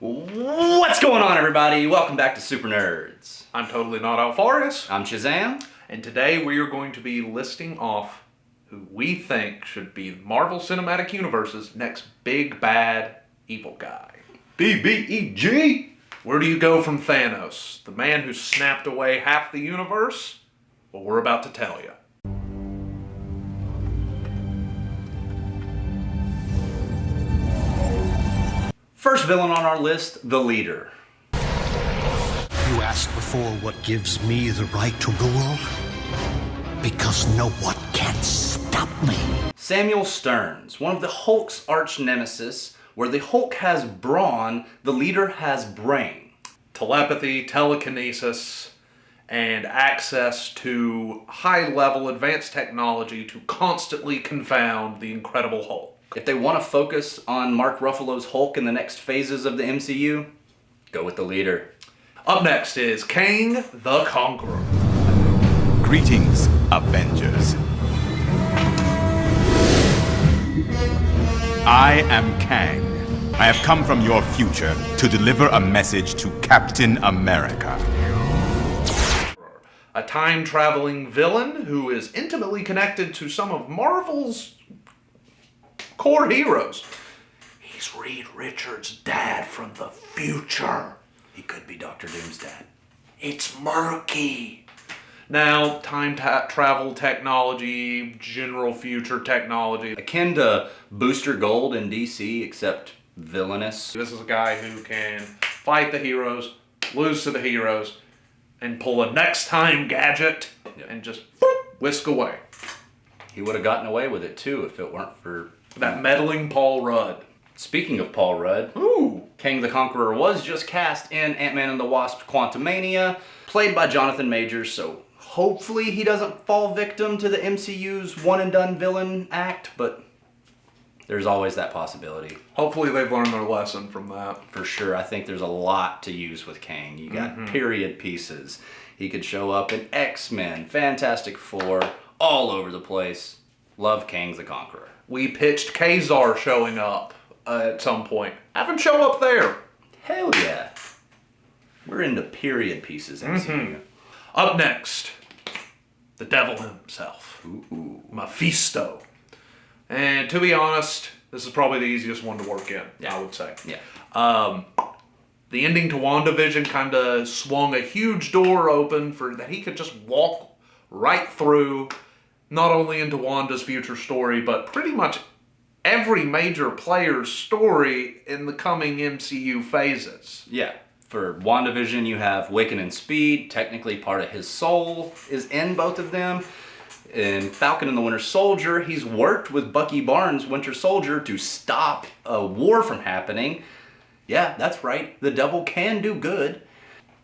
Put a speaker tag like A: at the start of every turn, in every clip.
A: What's going on, everybody? Welcome back to Super Nerds.
B: I'm totally not Alfarius.
A: I'm Shazam.
B: And today we are going to be listing off who we think should be Marvel Cinematic Universe's next big bad evil guy.
A: B.B.E.G.
B: Where do you go from Thanos, the man who snapped away half the universe? Well, we're about to tell you.
A: First villain on our list, the Leader.
C: You asked before what gives me the right to rule? Because no one can stop me.
A: Samuel Stearns, one of the Hulk's arch nemesis. Where the Hulk has brawn, the Leader has brain.
B: Telepathy, telekinesis, and access to high-level advanced technology to constantly confound the Incredible Hulk.
A: If they want to focus on Mark Ruffalo's Hulk in the next phases of the MCU, go with the Leader.
B: Up next is Kang the Conqueror.
D: Greetings, Avengers. I am Kang. I have come from your future to deliver a message to Captain America.
B: A time-traveling villain who is intimately connected to some of Marvel's core heroes. He's Reed Richards' dad from the future.
A: He could be Dr. Doom's dad.
B: It's murky. Now, time travel technology, general future technology.
A: Akin to Booster Gold in DC, except villainous.
B: This is a guy who can fight the heroes, lose to the heroes, and pull a next time gadget and just whisk away.
A: He would have gotten away with it too if it weren't for
B: that meddling Paul Rudd.
A: Speaking of Paul Rudd, Kang the Conqueror was just cast in Ant-Man and the Wasp: Quantumania, played by Jonathan Majors, so hopefully he doesn't fall victim to the MCU's one-and-done villain act, but there's always that possibility.
B: Hopefully they've learned their lesson from that.
A: For sure. I think there's a lot to use with Kang. You got period pieces. He could show up in X-Men, Fantastic Four, all over the place. Love Kang the Conqueror.
B: We pitched Kazar showing up at some point. Have him show up there.
A: Hell yeah. We're into period pieces, MCU.
B: Up next, the devil himself. Mephisto. And to be honest, this is probably the easiest one to work in, I would say.
A: Yeah.
B: The ending to WandaVision kind of swung a huge door open for that he could just walk right through, not only into Wanda's future story, but pretty much every major player's story in the coming MCU phases.
A: Yeah. For WandaVision, you have Wiccan and Speed. Technically, part of his soul is in both of them. In Falcon and the Winter Soldier, he's worked with Bucky Barnes, Winter Soldier, to stop a war from happening. Yeah, that's right. The devil can do good.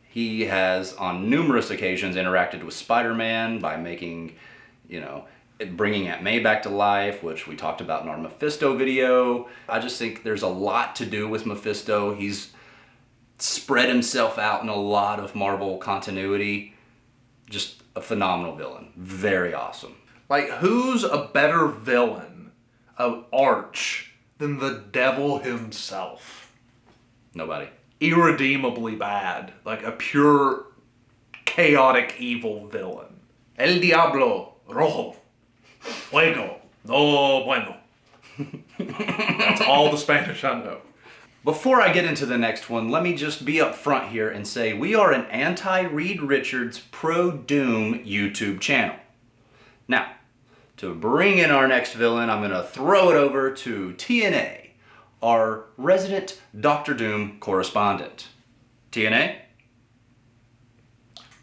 A: He has, on numerous occasions, interacted with Spider-Man by making, bringing Aunt May back to life, which we talked about in our Mephisto video. I just think there's a lot to do with Mephisto. He's spread himself out in a lot of Marvel continuity. Just a phenomenal villain. Very awesome.
B: Like, who's a better villain of Arch than the devil himself?
A: Nobody.
B: Irredeemably bad. Like a pure, chaotic, evil villain. El Diablo Rojo. Fuego. No bueno. That's all the Spanish I know.
A: Before I get into the next one, let me just be up front here and say we are an anti-Reed Richards pro-Doom YouTube channel. Now, to bring in our next villain, I'm going to throw it over to TNA, our resident Dr. Doom correspondent. TNA?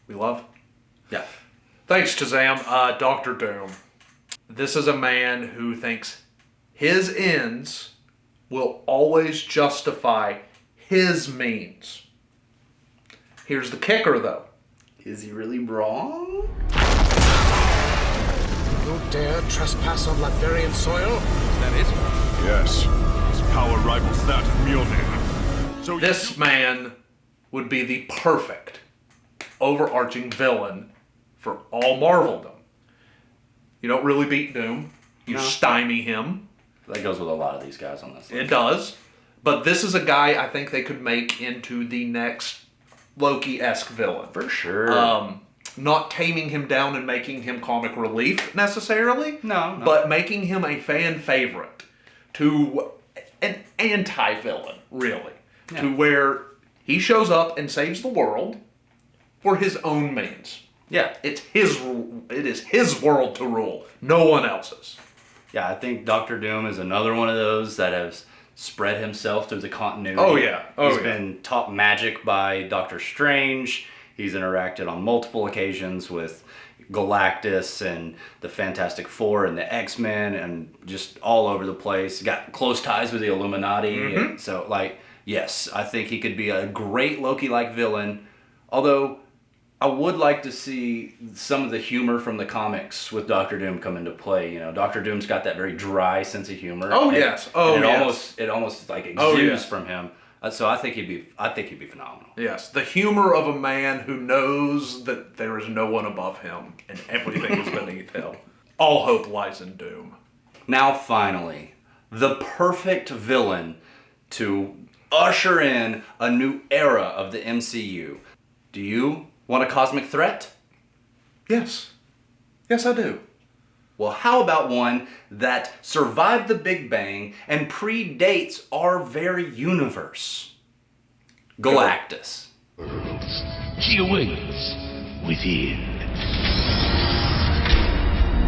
B: We love?
A: Yeah.
B: Thanks, Shazam. Dr. Doom. This is a man who thinks his ends will always justify his means. Here's the kicker, though.
A: Is he really wrong?
E: You dare trespass on Latvian soil?
D: Is that it? Yes. His power rivals that of Mjolnir. So
B: This man would be the perfect overarching villain for all Marveldom. You don't really beat Doom. You stymie him.
A: That goes with a lot of these guys on this list.
B: It does. But this is a guy I think they could make into the next Loki-esque villain.
A: For sure.
B: Not taming him down and making him comic relief necessarily.
A: No.
B: But making him a fan favorite to an anti-villain, really.
A: Yeah.
B: To where he shows up and saves the world for his own means.
A: Yeah.
B: It is his world to rule, no one else's.
A: Yeah, I think Doctor Doom is another one of those that has spread himself through the continuity.
B: Oh, yeah.
A: He's been taught magic by Doctor Strange. He's interacted on multiple occasions with Galactus and the Fantastic Four and the X-Men and just all over the place. Got close ties with the Illuminati. And so, yes, I think he could be a great Loki-like villain. Although, I would like to see some of the humor from the comics with Doctor Doom come into play. Doctor Doom's got that very dry sense of humor.
B: Oh,
A: and,
B: yes.
A: And it almost like exudes
B: yes.
A: from him. So I think he'd be phenomenal.
B: Yes, the humor of a man who knows that there is no one above him and everything is beneath him. All hope lies in Doom.
A: Now, finally, the perfect villain to usher in a new era of the MCU. Do you want a cosmic threat?
B: Yes. Yes, I do.
A: Well, how about one that survived the Big Bang and predates our very universe? Galactus.
F: She awaits within.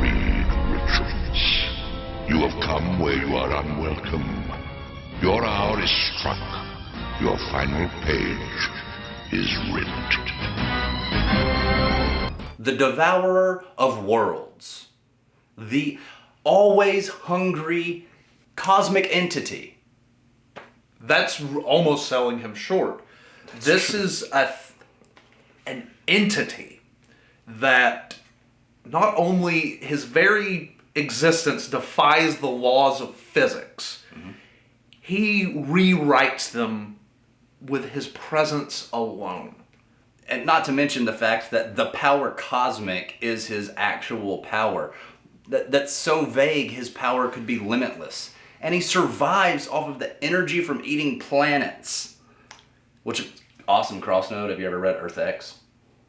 G: Reed Richards, you have come where you are unwelcome. Your hour is struck. Your final page is writ.
A: The Devourer of Worlds. The always hungry cosmic entity.
B: That's almost selling him short. This is an entity that not only his very existence defies the laws of physics, he rewrites them with his presence alone.
A: And not to mention the fact that the power cosmic is his actual power. That's so vague, his power could be limitless. And he survives off of the energy from eating planets. Which, awesome cross note, have you ever read Earth X?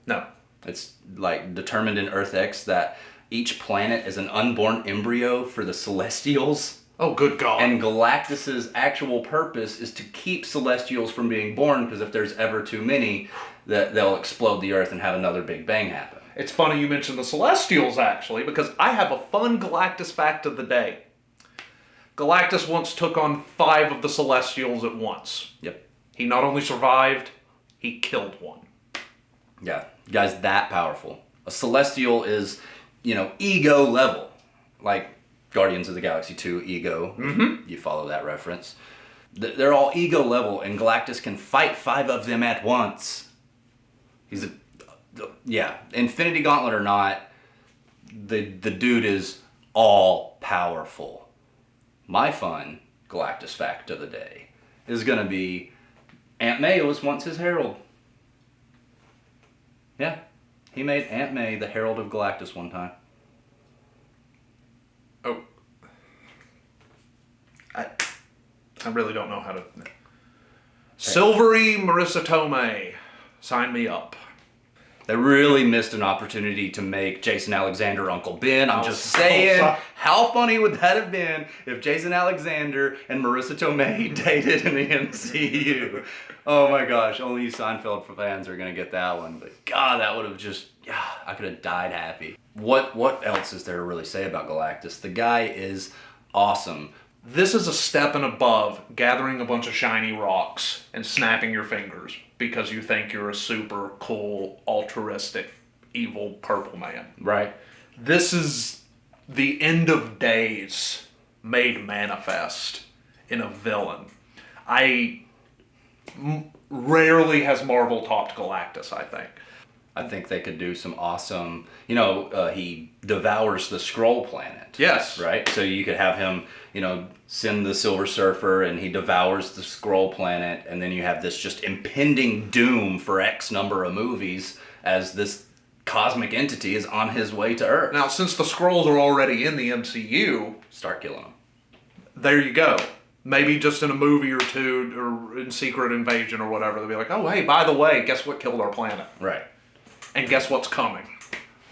B: No.
A: It's like determined in Earth X that each planet is an unborn embryo for the Celestials.
B: Oh, good God.
A: And Galactus's actual purpose is to keep Celestials from being born, because if there's ever too many, they'll explode the Earth and have another Big Bang happen.
B: It's funny you mentioned the Celestials, actually, because I have a fun Galactus fact of the day. Galactus once took on 5 of the Celestials at once.
A: Yep.
B: He not only survived, he killed one.
A: Yeah, guys, that powerful. A Celestial is, ego level. Like Guardians of the Galaxy 2, ego. Mm-hmm. You follow that reference. They're all ego level, and Galactus can fight 5 of them at once. Infinity Gauntlet or not, the dude is all powerful. My fun Galactus fact of the day is going to be Aunt May was once his herald. Yeah, he made Aunt May the herald of Galactus one time.
B: Oh. I really don't know how to... Silvery Marissa Tomei, sign me up.
A: They really missed an opportunity to make Jason Alexander Uncle Ben. I'm just saying, how funny would that have been if Jason Alexander and Marissa Tomei dated in the MCU? Oh my gosh, only you Seinfeld fans are going to get that one. But God, that would have just, I could have died happy. What else is there to really say about Galactus? The guy is awesome.
B: This is a step and above gathering a bunch of shiny rocks and snapping your fingers because you think you're a super cool, altruistic, evil purple man.
A: Right.
B: This is the end of days made manifest in a villain. Rarely has Marvel topped Galactus, I think.
A: I think they could do some awesome, he devours the Skrull planet.
B: Yes.
A: Right? So you could have him, send the Silver Surfer and he devours the Skrull planet, and then you have this just impending doom for X number of movies as this cosmic entity is on his way to Earth.
B: Now, since the Skrulls are already in the MCU...
A: Start killing them.
B: There you go. Maybe just in a movie or two, or in Secret Invasion or whatever, they'll be like, oh, hey, by the way, guess what killed our planet?
A: Right.
B: And guess what's coming?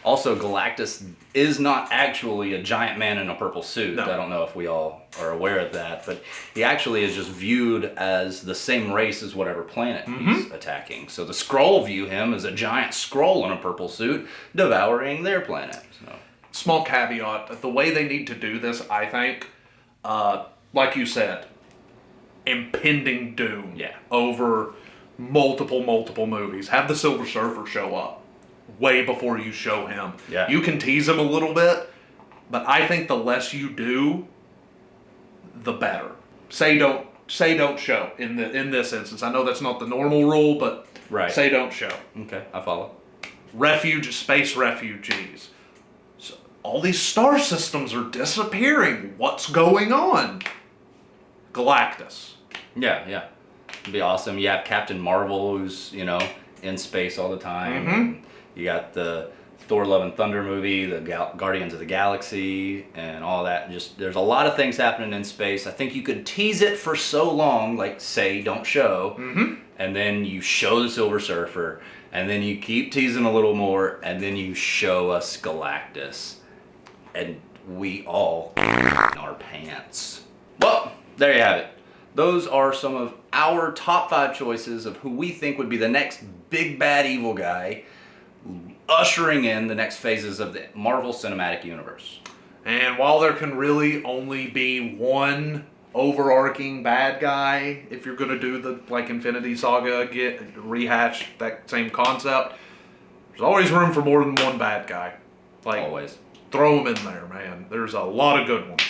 A: Also, Galactus is not actually a giant man in a purple suit.
B: No.
A: I don't know if we all are aware of that, but he actually is just viewed as the same race as whatever planet he's attacking. So the Skrull view him as a giant Skrull in a purple suit devouring their planet. So.
B: Small caveat, the way they need to do this, I think, like you said, impending doom over multiple movies. Have the Silver Surfer show up way before you show him.
A: Yeah.
B: You can tease him a little bit, but I think the less you do, the better. Say don't show in this instance. I know that's not the normal rule, but say don't show.
A: Okay, I follow.
B: Space refugees. So all these star systems are disappearing. What's going on? Galactus.
A: Yeah. It'd be awesome. You have Captain Marvel, who's, in space all the time. And you got the Thor Love and Thunder movie, the Guardians of the Galaxy, and all that. Just there's a lot of things happening in space. I think you could tease it for so long, like say, don't show, and then you show the Silver Surfer, and then you keep teasing a little more, and then you show us Galactus, and we all in our pants. Well, there you have it. Those are some of our top 5 choices of who we think would be the next big bad evil guy, ushering in the next phases of the Marvel Cinematic Universe.
B: And while there can really only be one overarching bad guy, if you're going to do the Infinity Saga, rehash that same concept, there's always room for more than one bad guy.
A: Always.
B: Throw them in there, man. There's a lot of good ones.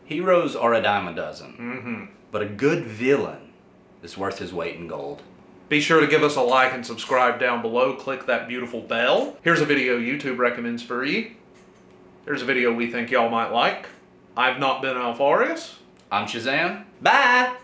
A: Heroes are a dime a dozen, but a good villain is worth his weight in gold.
B: Be sure to give us a like and subscribe down below. Click that beautiful bell. Here's a video YouTube recommends for you. Here's a video we think y'all might like. I've not been Alfarius.
A: I'm Shazam. Bye!